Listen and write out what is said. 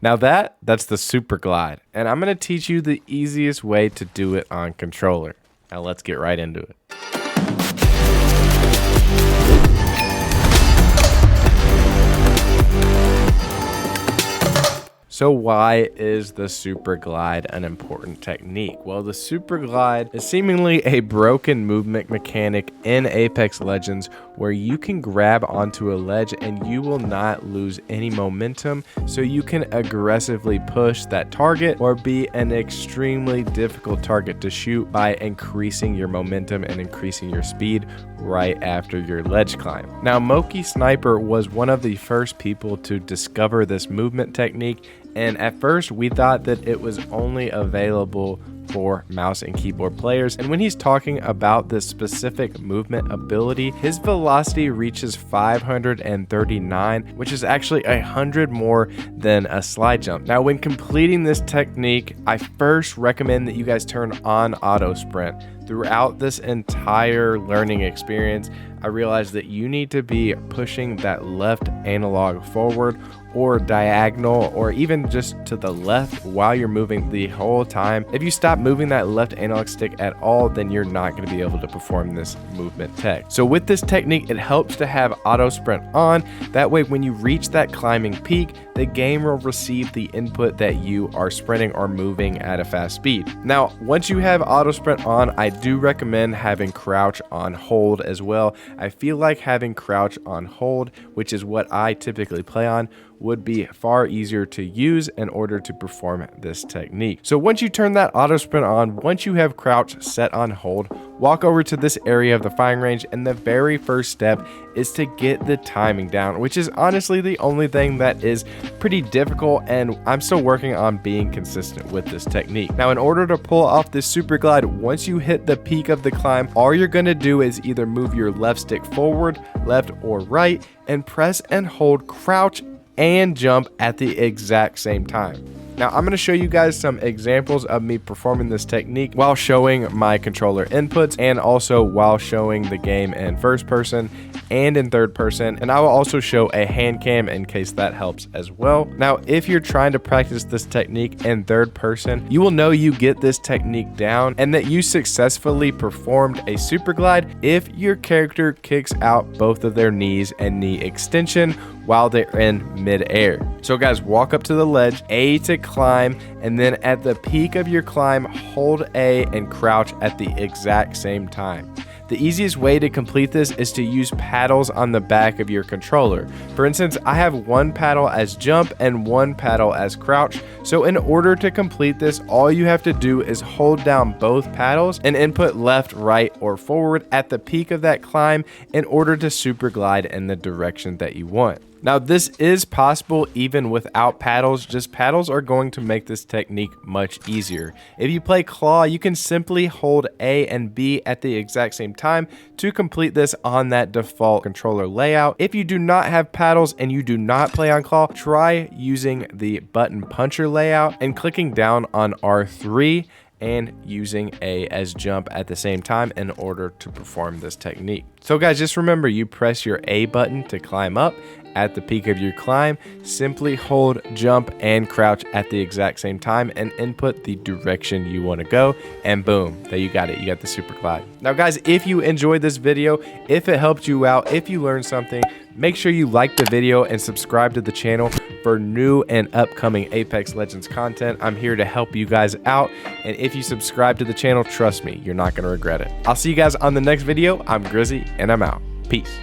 Now that's the super glide, and I'm going to teach you the easiest way to do it on controller. Now let's get right into it. So why is the super glide an important technique? Well, the super glide is seemingly a broken movement mechanic in Apex Legends where you can grab onto a ledge and you will not lose any momentum, so you can aggressively push that target or be an extremely difficult target to shoot by increasing your momentum and increasing your speed right after your ledge climb. Now, Moki Sniper was one of the first people to discover this movement technique, and at first we thought that it was only available for mouse and keyboard players. And when he's talking about this specific movement ability, his velocity reaches 539, which is actually 100 more than a slide jump. Now, when completing this technique, I first recommend that you guys turn on auto sprint. Throughout this entire learning experience, I realized that you need to be pushing that left analog forward or diagonal or even just to the left while you're moving the whole time. If you stop moving that left analog stick at all, then you're not going to be able to perform this movement tech. So with this technique, it helps to have auto sprint on. That way, when you reach that climbing peak, the game will receive the input that you are sprinting or moving at a fast speed. Now, once you have auto sprint on, I do recommend having crouch on hold as well. I feel like having crouch on hold, which is what I typically play on, would be far easier to use in order to perform this technique. So once you turn that auto sprint on, once you have crouch set on hold, walk over to this area of the firing range, and the very first step is to get the timing down, which is honestly the only thing that is pretty difficult, and I'm still working on being consistent with this technique. Now, in order to pull off this super glide, once you hit the peak of the climb, all you're going to do is either move your left stick forward, left or right, and press and hold crouch and jump at the exact same time. Now, I'm going to show you guys some examples of me performing this technique while showing my controller inputs and also while showing the game in first person and in third person, and I will also show a hand cam in case that helps as well. Now, if you're trying to practice this technique in third person, you will know you get this technique down and that you successfully performed a super glide if your character kicks out both of their knees and knee extension while they're in mid-air. So guys, walk up to the ledge, A to climb, and then at the peak of your climb, hold A and crouch at the exact same time. The easiest way to complete this is to use paddles on the back of your controller. For instance, I have one paddle as jump and one paddle as crouch. So in order to complete this, all you have to do is hold down both paddles and input left, right, or forward at the peak of that climb in order to super glide in the direction that you want. Now, this is possible even without paddles, just paddles are going to make this technique much easier. If you play claw, you can simply hold A and B at the exact same time to complete this on that default controller layout. If you do not have paddles and you do not play on claw, try using the button puncher layout and clicking down on R3 and using A as jump at the same time in order to perform this technique. So guys, just remember, you press your A button to climb up. At the peak of your climb, simply hold jump and crouch at the exact same time and input the direction you want to go, and boom, there you got it. You got the super glide. Now guys, if you enjoyed this video, if it helped you out, if you learned something, make sure you like the video and subscribe to the channel for new and upcoming Apex Legends content. I'm here to help you guys out, and if you subscribe to the channel, trust me, you're not going to regret it. I'll see you guys on the next video. I'm Grizzy, and I'm out. Peace.